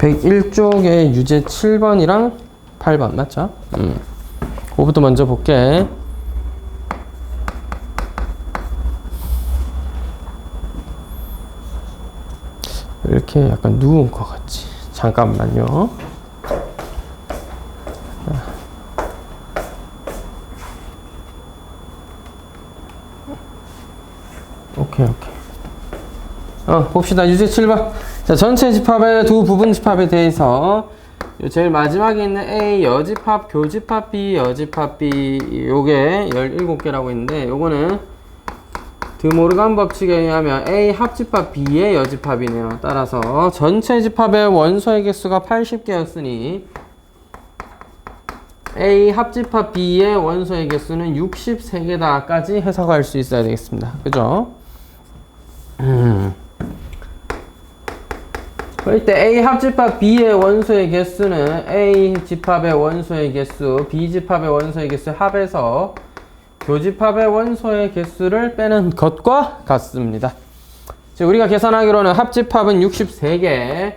101쪽에 유제 7번이랑 8번 맞죠? 그거부터 먼저 볼게. 이렇게 약간 누운 것 같지? 잠깐만요. 오케이. 봅시다. 유제 7번. 자, 전체 집합의 두 부분 집합에 대해서 제일 마지막에 있는 A 여집합, 교집합 B, 여집합 B 요게 17개라고 있는데 요거는 드모르간 법칙에 의하면 A 합집합 B의 여집합이네요. 따라서 전체 집합의 원소의 개수가 80개였으니 A 합집합 B의 원소의 개수는 63개다까지 해석할 수 있어야 되겠습니다. 그죠? 그럴 때 A 합집합 B의 원소의 개수는 A 집합의 원소의 개수, B 집합의 원소의 개수 합해서 교집합의 원소의 개수를 빼는 것과 같습니다. 자, 우리가 계산하기로는 합집합은 63개,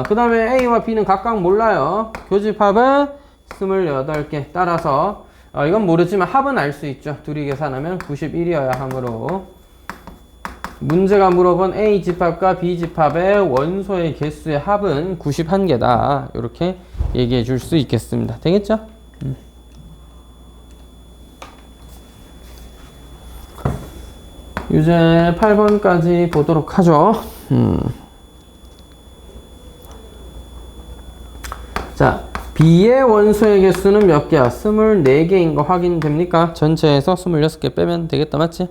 그 다음에 A와 B는 각각 몰라요. 교집합은 28개. 따라서 이건 모르지만 합은 알 수 있죠. 둘이 계산하면 91이어야 하므로 문제가 물어본 A 집합과 B 집합의 원소의 개수의 합은 91개다. 이렇게 얘기해 줄 수 있겠습니다. 되겠죠? 유제 8번까지 보도록 하죠. 자, B의 원소의 개수는 몇 개야? 24개인 거 확인됩니까? 전체에서 26개 빼면 되겠다. 맞지?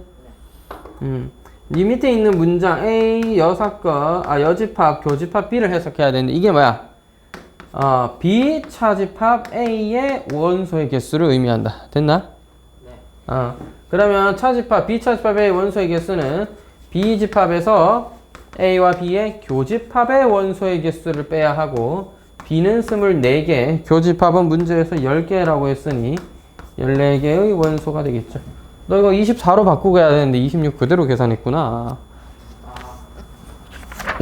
이 밑에 있는 문장 A 여집합, 교집합 B를 해석해야 되는데 이게 뭐야? B 차집합 A의 원소의 개수를 의미한다. 됐나? 네. 그러면 차집합, B 차집합의 원소의 개수는 B 집합에서 A와 B의 교집합의 원소의 개수를 빼야 하고 B는 24개, 교집합은 문제에서 10개라고 했으니 14개의 원소가 되겠죠. 너 이거 24로 바꾸고 해야 되는데 26 그대로 계산했구나.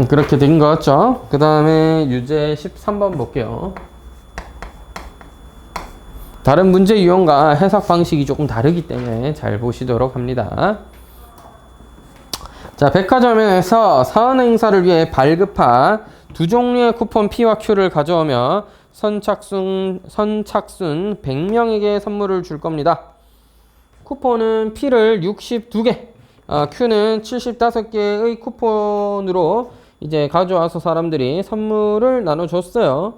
그렇게 된 거 같죠? 그 다음에 유제 13번 볼게요. 다른 문제 유형과 해석 방식이 조금 다르기 때문에 잘 보시도록 합니다. 자, 백화점에서 사은 행사를 위해 발급한 두 종류의 쿠폰 P와 Q를 가져오며 선착순 100명에게 선물을 줄 겁니다. 쿠폰은 P를 62개, Q는 75개의 쿠폰으로 이제 가져와서 사람들이 선물을 나눠줬어요.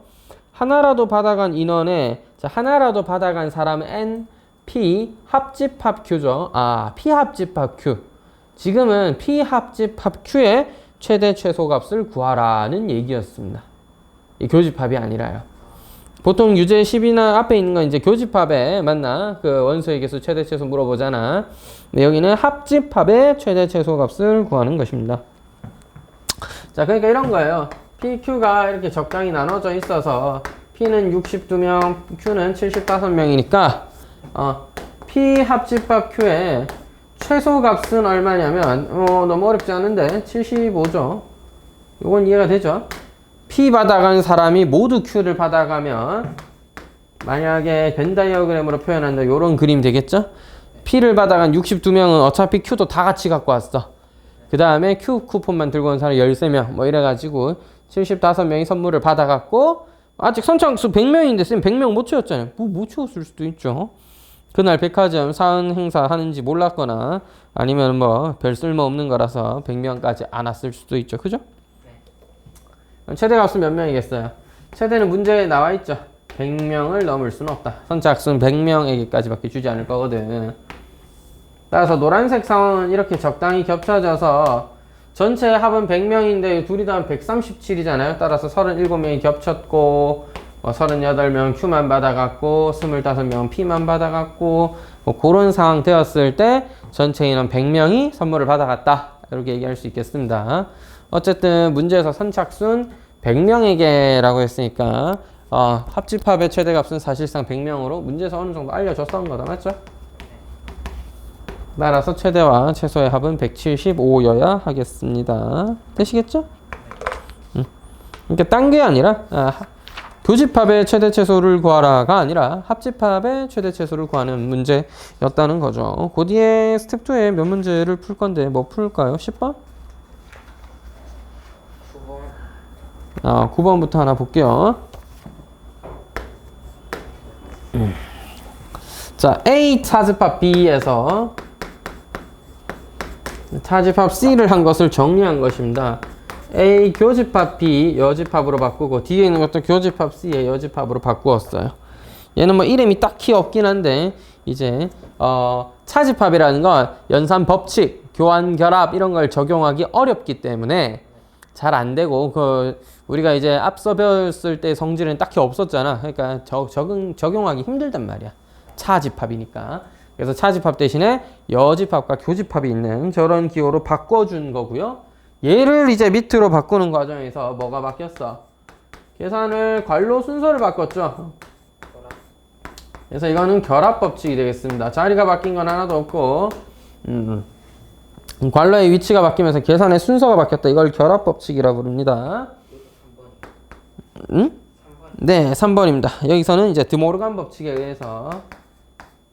하나라도 받아간 인원에, 자, 하나라도 받아간 사람 N, P 합집합 Q죠. P 합집합 Q. 지금은 P 합집합 Q의 최대 최소값을 구하라는 얘기였습니다. 이 교집합이 아니라요. 보통 유제 10이나 앞에 있는 건 이제 교집합에 맞나? 그 원소의 개수 최대 최소 물어보잖아. 근데 여기는 합집합의 최대 최소 값을 구하는 것입니다. 자, 그러니까 이런 거예요. P, Q가 이렇게 적당히 나눠져 있어서 P는 62명, Q는 75명이니까 P 합집합 Q의 최소 값은 얼마냐면 너무 어렵지 않은데 75죠. 요건 이해가 되죠? P 받아간 사람이 모두 Q를 받아가면 만약에 벤 다이어그램으로 표현한다 요런 그림 되겠죠? P를 받아간 62명은 어차피 Q도 다 같이 갖고 왔어. 그 다음에 Q 쿠폰만 들고 온 사람 13명 뭐 이래가지고 75명이 선물을 받아갔고 아직 선착수 100명인데 쌤 100명 못 채웠잖아요. 못 채웠을 수도 있죠. 그날 백화점 사은 행사 하는지 몰랐거나 아니면 뭐 별 쓸모 없는 거라서 100명까지 안 왔을 수도 있죠. 그죠? 최대 값은 몇 명이겠어요? 최대는 문제에 나와 있죠. 100명을 넘을 수는 없다. 선착순 100명에게까지밖에 주지 않을 거거든. 따라서 노란색 상황은 이렇게 적당히 겹쳐져서 전체 합은 100명인데 둘이 다 137이잖아요. 따라서 37명이 겹쳤고 38명 Q만 받아갔고 25명 P만 받아갔고 뭐 그런 상황 되었을 때 전체 인원 100명이 선물을 받아갔다. 이렇게 얘기할 수 있겠습니다. 어쨌든 문제에서 선착순 100명에게라고 했으니까 합집합의 최대값은 사실상 100명으로 문제에서 어느 정도 알려줬었던 거다. 맞죠? 따라서 최대와 최소의 합은 175여야 하겠습니다. 되시겠죠? 그러니까 딴 게 아니라 교집합의 최대 최소를 구하라가 아니라 합집합의 최대 최소를 구하는 문제였다는 거죠. 그 뒤에 스텝 2에 몇 문제를 풀 건데 뭐 풀까요? 10번? 9번. 9번부터 하나 볼게요. 자, A 차집합 B에서 차집합 C를 한 것을 정리한 것입니다. A 교집합 B 여집합으로 바꾸고 뒤에 있는 것도 교집합 C의 여집합으로 바꾸었어요. 얘는 뭐 이름이 딱히 없긴 한데 이제 차집합이라는 건 연산 법칙, 교환 결합 이런 걸 적용하기 어렵기 때문에 잘 안 되고 우리가 이제 앞서 배웠을 때 성질은 딱히 없었잖아. 그러니까 적용하기 힘들단 말이야. 차집합이니까. 그래서 차집합 대신에 여집합과 교집합이 있는 저런 기호로 바꿔준 거고요. 얘를 이제 밑으로 바꾸는 과정에서 뭐가 바뀌었어? 계산을 괄호 순서를 바꿨죠. 그래서 이거는 결합 법칙이 되겠습니다. 자리가 바뀐 건 하나도 없고 괄호의 위치가 바뀌면서 계산의 순서가 바뀌었다. 이걸 결합 법칙이라고 부릅니다. 네, 3번입니다. 여기서는 이제 드모르간 법칙에 의해서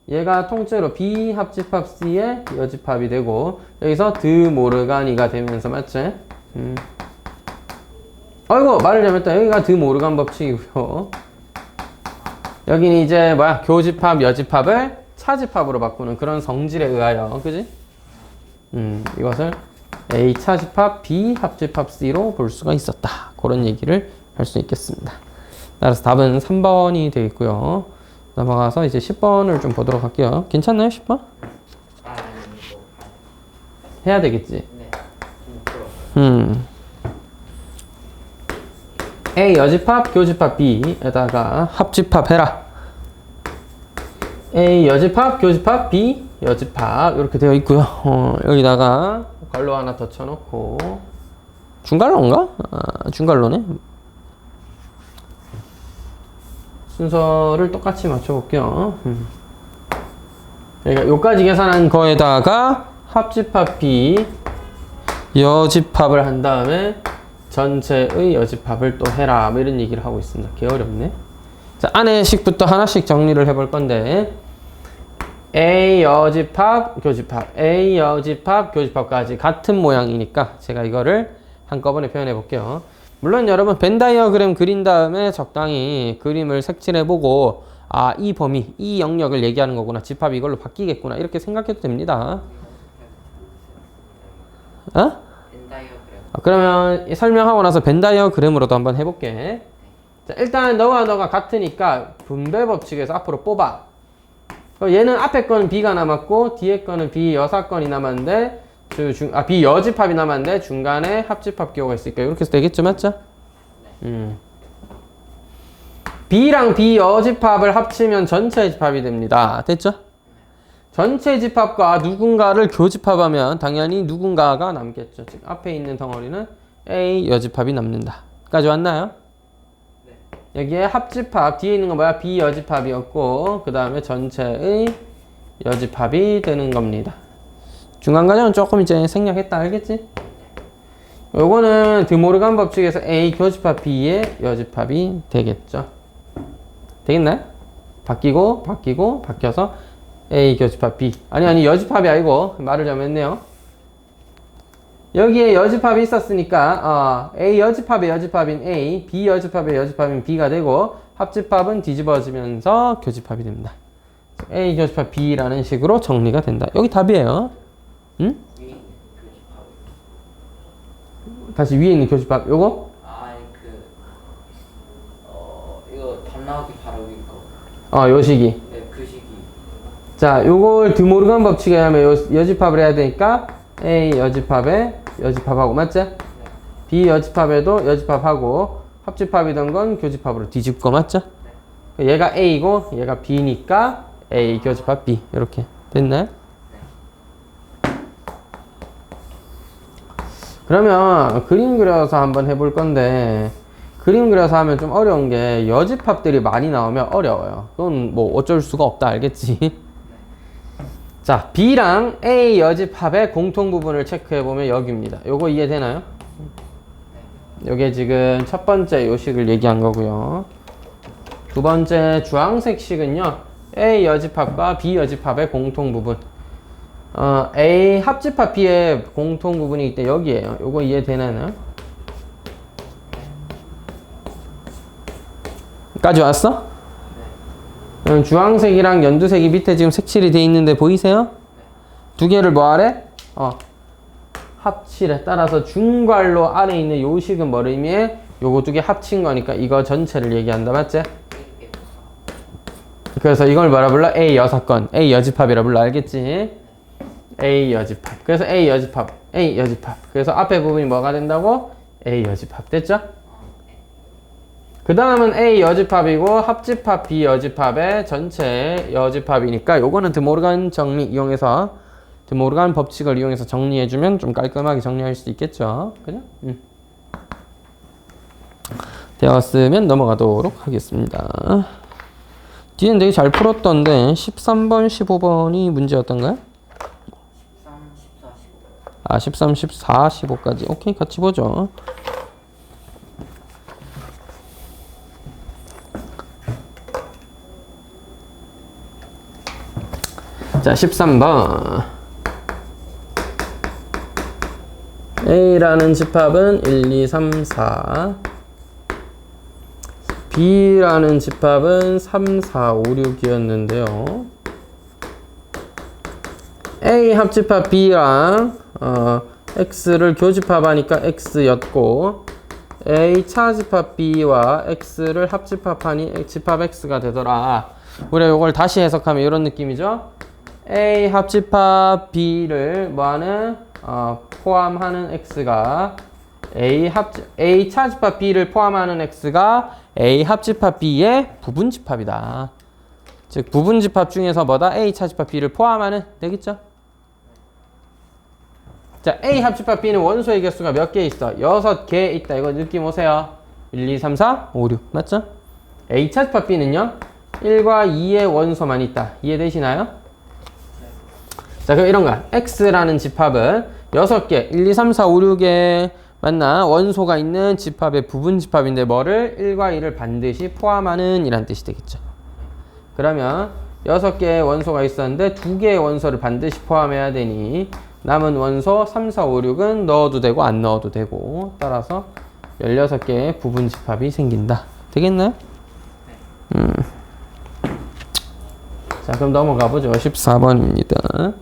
얘가 통째로 B 합집합 C의 여집합이 되고 여기서 드모르간이가 되면서 맞지? 아이고 말을 잘못했다. 여기가 드모르간 법칙이고요. 여기는 이제 교집합 여집합을 차집합으로 바꾸는 그런 성질에 의하여 그지? 이것을 A 차집합 B 합집합 C로 볼 수가 있었다. 그런 얘기를 할 수 있겠습니다. 따라서 답은 3번이 되겠고요. 넘어가서 이제 10번을 좀 보도록 할게요. 괜찮나요, 10번? 해야 되겠지? 네. A 여집합, 교집합 B에다가 합집합 해라. A 여집합, 교집합 B 여집합 이렇게 되어 있고요. 여기다가 괄호 하나 더 쳐놓고 중괄호인가? 중괄호네. 순서를 똑같이 맞춰볼게요. 그러니까 요까지 계산한 거에다가 합집합 B 여집합을 한 다음에 전체의 여집합을 또 해라 뭐 이런 얘기를 하고 있습니다. 개 어렵네. 자, 안에식부터 하나씩 정리를 해볼 건데 A 여집합 교집합 A 여집합 교집합까지 같은 모양이니까 제가 이거를 한꺼번에 표현해 볼게요. 물론 여러분 벤 다이어그램 그린 다음에 적당히 그림을 색칠해보고 이 범위, 이 영역을 얘기하는 거구나. 집합이 이걸로 바뀌겠구나. 이렇게 생각해도 됩니다. 벤 다이어그램. 그러면 설명하고 나서 벤 다이어그램으로도 한번 해볼게. 자, 일단 너가 같으니까 분배 법칙에서 앞으로 뽑아. 얘는 앞에 거는 B가 남았고 뒤에 거는 B 여사건이 남았는데 B 여집합이 남았는데 중간에 합집합 기호가 있으니까 이렇게 해서 되겠죠, 맞죠? B랑 B 여집합을 합치면 전체 집합이 됩니다. 됐죠? 전체 집합과 누군가를 교집합하면 당연히 누군가가 남겠죠. 즉 앞에 있는 덩어리는 A 여집합이 남는다. 까지 왔나요? 네. 여기에 합집합 뒤에 있는 건 뭐야? B 여집합이었고 그 다음에 전체의 여집합이 되는 겁니다. 중간 과정은 조금 이제 생략했다 알겠지? 요거는 드모르간 법칙에서 A 교집합 B의 여집합이 되겠죠. 되겠나요? 바뀌어서 A 교집합 B. 아니 여집합이 아니고 말을 잘못했네요. 여기에 여집합이 있었으니까 A 여집합의 여집합인 A, B 여집합의 여집합인 B가 되고 합집합은 뒤집어지면서 교집합이 됩니다. A 교집합 B라는 식으로 정리가 된다. 여기 답이에요. 응? 다시 위에 있는 교집합 요거? 이거 답 나오기 바로 위 거. 요 시기. 네, 그 시기. 자, 요걸 드모르간 법칙에 의하면 여집합을 해야 되니까 A 여집합에 여집합하고 맞지? 네. B 여집합에도 여집합하고 합집합이던 건 교집합으로 뒤집고 맞죠? 네. 얘가 A고 얘가 B니까 A 교집합 B 이렇게 됐나요? 그러면 그림 그려서 한번 해볼 건데 그림 그려서 하면 좀 어려운 게 여집합들이 많이 나오면 어려워요. 그건 뭐 어쩔 수가 없다 알겠지? 자, B랑 A 여집합의 공통 부분을 체크해 보면 여기입니다. 요거 이해되나요? 요게 지금 첫 번째 요식을 얘기한 거고요. 두 번째 주황색 식은요. A 여집합과 B 여집합의 공통 부분. A 합집합 B의 공통 부분이 있대. 여기에요. 요거 이해되나요? 까지 왔어? 그럼 주황색이랑 연두색이 밑에 지금 색칠이 돼 있는데 보이세요? 두 개를 뭐 하래? 합치래. 따라서 중괄로 아래 있는 요식은 뭐를 의미해? 요거 두 개 합친 거니까 이거 전체를 얘기한다. 맞지? 그래서 이걸 뭐라 불러? A 여사건, A 여집합이라 불러. 알겠지? A 여집합. 그래서 A 여집합, A 여집합. 그래서 앞에 부분이 뭐가 된다고? A 여집합. 됐죠? 그 다음은 A 여집합이고 합집합 B 여집합의 전체 여집합이니까 요거는 드모르간 정리 이용해서 드모르간 법칙을 이용해서 정리해주면 좀 깔끔하게 정리할 수 있겠죠. 그죠? 되었으면 넘어가도록 하겠습니다. 뒤엔 되게 잘 풀었던데 13번, 15번이 문제였던가요? 13, 14, 15. 13, 14, 15까지. 오케이, 같이 보죠. 자, 13번. A라는 집합은 1, 2, 3, 4. B라는 집합은 3, 4, 5, 6이었는데요. A 합집합 B랑 X를 교집합하니까 X였고 A 차집합 B와 X를 합집합하니 집합 X가 되더라. 우리가 이걸 다시 해석하면 이런 느낌이죠. A 합집합 B를 뭐하는 포함하는 X가 A 차집합 B를 포함하는 X가 A 합집합 B의 부분집합이다. 즉 부분집합 중에서 뭐다? A 차집합 B를 포함하는 되겠죠? 자, A 합집합 B는 원소의 개수가 몇 개 있어? 6개 있다. 이거 느낌 오세요? 1, 2, 3, 4, 5, 6. 맞죠? A 차집합 B는요? 1과 2의 원소만 있다. 이해되시나요? 자, 그럼 이런 거야. X라는 집합은 6개, 1, 2, 3, 4, 5, 6에 맞나? 원소가 있는 집합의 부분 집합인데 뭐를? 1과 2를 반드시 포함하는 이란 뜻이 되겠죠. 그러면 6개의 원소가 있었는데 2개의 원소를 반드시 포함해야 되니 남은 원소 3, 4, 5, 6은 넣어도 되고 안 넣어도 되고 따라서 16개의 부분 집합이 생긴다. 되겠나요? 자, 그럼 넘어가 보죠. 14번입니다.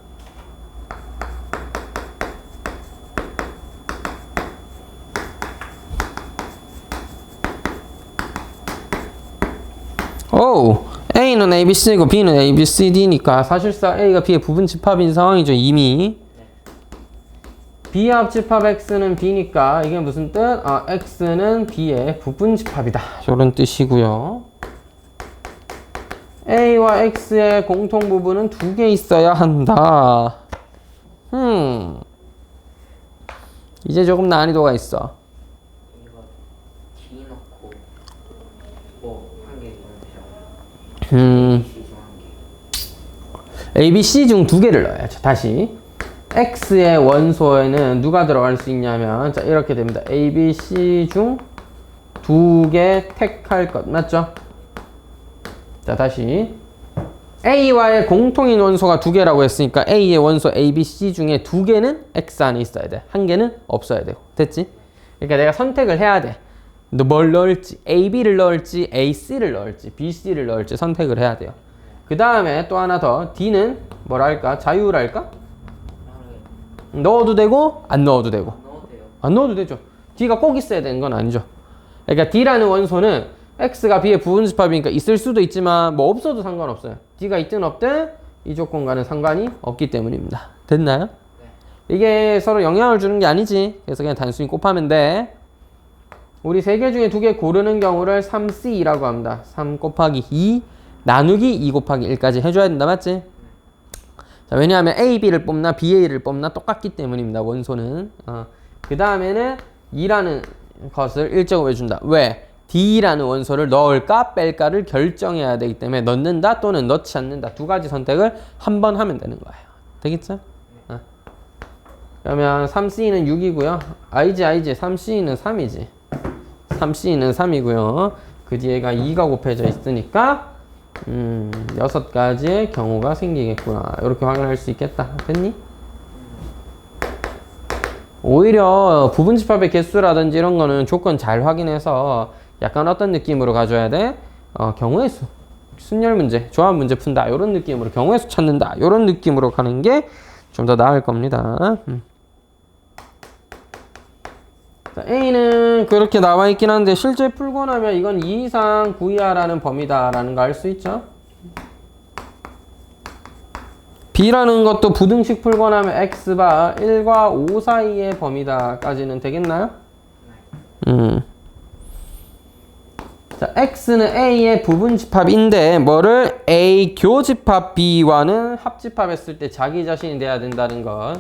오, A는 ABC고 B는 ABCD니까 사실상 A가 B의 부분 집합인 상황이죠. 이미 B 합집합 X는 B니까 이게 무슨 뜻? X는 B의 부분 집합이다. 이런 뜻이고요. A와 X의 공통 부분은 2개 있어야 한다. 이제 조금 난이도가 있어. 이거 D 넣고 한 개 넣으면 되죠. A, B, C 중 2개를 넣어야죠. 다시 X의 원소에는 누가 들어갈 수 있냐면 자 이렇게 됩니다. A, B, C 중 2개 택할 것 맞죠? 자 다시 A와의 공통인 원소가 2개라고 했으니까 A의 원소 A, B, C 중에 2개는 X 안에 있어야 돼. 1개는 없어야 되고. 됐지? 그러니까 내가 선택을 해야 돼. 너 뭘 넣을지 A, B를 넣을지 A, C를 넣을지 B, C를 넣을지 선택을 해야 돼요. 그 다음에 또 하나 더 D는 뭐랄까? 자유랄까? 넣어도 되고 안 넣어도 되고. 넣어도 돼요. 안 넣어도 되죠. D가 꼭 있어야 되는 건 아니죠. 그러니까 D라는 원소는 X가 B의 부분집합이니까 있을 수도 있지만 뭐 없어도 상관없어요. D가 있든 없든 이 조건과는 상관이 없기 때문입니다. 됐나요? 네. 이게 서로 영향을 주는 게 아니지. 그래서 그냥 단순히 곱하면 돼. 우리 3개 중에 2개 고르는 경우를 3C라고 합니다. 3 곱하기 2 나누기 2 곱하기 1까지 해줘야 된다. 맞지? 자, 왜냐하면 A, B를 뽑나 B, A를 뽑나 똑같기 때문입니다. 원소는. 그 다음에는 2라는 것을 일정을 해준다. 왜? D라는 원소를 넣을까 뺄까를 결정해야 되기 때문에 넣는다 또는 넣지 않는다. 2가지 선택을 한 번 하면 되는 거예요. 되겠죠? 그러면 3C는 6이고요. I지 3C는 3이지. 3C는 3이고요. 그 뒤에가 2가 곱해져 있으니까 6가지의 경우가 생기겠구나. 이렇게 확인할 수 있겠다. 됐니? 오히려 부분집합의 개수라든지 이런 거는 조건 잘 확인해서 약간 어떤 느낌으로 가져야 돼? 경우의 수. 순열 문제, 조합 문제 푼다. 이런 느낌으로 경우의 수 찾는다. 이런 느낌으로 가는 게 좀 더 나을 겁니다. 자, A는 그렇게 나와 있긴 한데 실제 풀고 나면 이건 2 이상 9 이하라는 범위다라는 거 알 수 있죠? B라는 것도 부등식 풀고 나면 X바 1과 5 사이의 범위다까지는 되겠나요? 자, X는 A의 부분집합인데 뭐를 A 교집합 B와는 합집합했을 때 자기 자신이 돼야 된다는 것.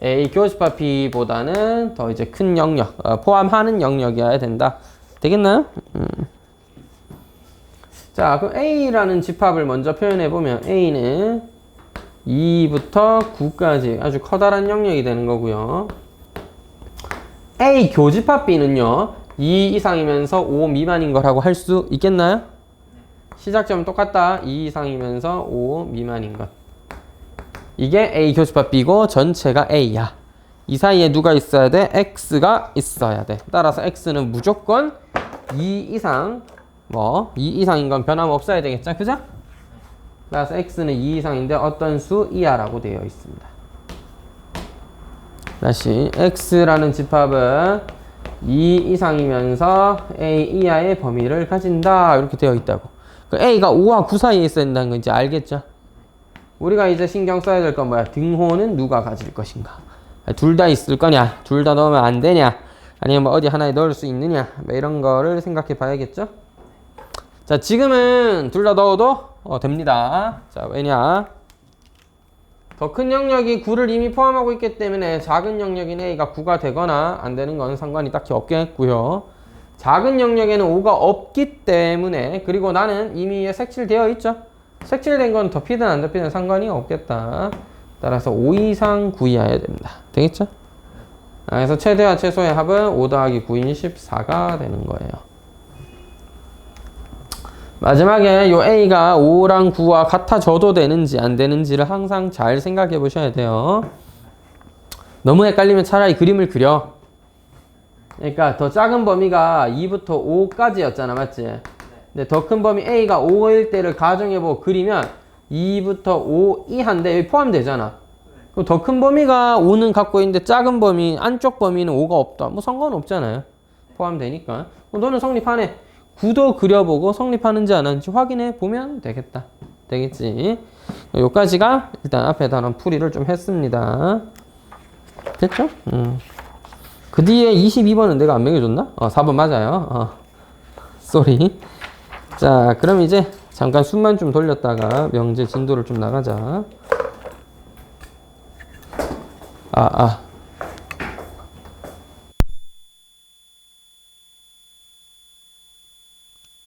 A 교집합 B보다는 더 이제 큰 영역, 포함하는 영역이어야 된다. 되겠나요? 자, 그럼 A라는 집합을 먼저 표현해 보면 A는 2부터 9까지 아주 커다란 영역이 되는 거고요. A 교집합 B는요. 2 이상이면서 5 미만인 거라고 할 수 있겠나요? 시작점은 똑같다. 2 이상이면서 5 미만인 것. 이게 A 교집합 B고 전체가 A야. 이 사이에 누가 있어야 돼? X가 있어야 돼. 따라서 X는 무조건 2 이상, 2 이상인 건 변함없어야 되겠죠? 그죠? 따라서 X는 2 이상인데 어떤 수 이하라고 되어 있습니다. 다시 X라는 집합은 2 이상이면서 A 이하의 범위를 가진다. 이렇게 되어 있다고. A가 5와 9 사이에 있어야 된다는 거 이제 알겠죠? 우리가 이제 신경 써야 될 건 뭐야? 등호는 누가 가질 것인가? 둘 다 있을 거냐? 둘 다 넣으면 안 되냐? 아니면 뭐 어디 하나에 넣을 수 있느냐? 뭐 이런 거를 생각해 봐야겠죠? 자, 지금은 둘 다 넣어도 됩니다. 자, 왜냐? 더 큰 영역이 9를 이미 포함하고 있기 때문에 작은 영역인 A가 9가 되거나 안 되는 건 상관이 딱히 없겠고요. 작은 영역에는 5가 없기 때문에, 그리고 나는 이미 색칠되어 있죠. 색칠된 건 덮이든 안 덮이든 상관이 없겠다. 따라서 5 이상 9 이하여야 됩니다. 되겠죠? 그래서 최대와 최소의 합은 5 더하기 9인 14가 되는 거예요. 마지막에 요 A가 5랑 9와 같아져도 되는지 안 되는지를 항상 잘 생각해 보셔야 돼요. 너무 헷갈리면 차라리 그림을 그려. 그러니까 더 작은 범위가 2부터 5까지였잖아, 맞지? 근데 더 큰 범위 A가 5일 때를 가정해보고 그리면 2부터 5 이하인데 여기 포함되잖아. 그럼 더 큰 범위가 5는 갖고 있는데 작은 범위, 안쪽 범위는 5가 없다. 뭐 상관없잖아요. 포함되니까. 너는 성립하네. 9도 그려보고 성립하는지 안 하는지 확인해 보면 되겠다. 되겠지? 여기까지가 일단 앞에다 놓은 풀이를 좀 했습니다. 됐죠? 그 뒤에 22번은 내가 안 매겨줬나? 4번 맞아요. 쏘리. 자, 그럼 이제 잠깐 숨만 좀 돌렸다가 명제 진도를 좀 나가자.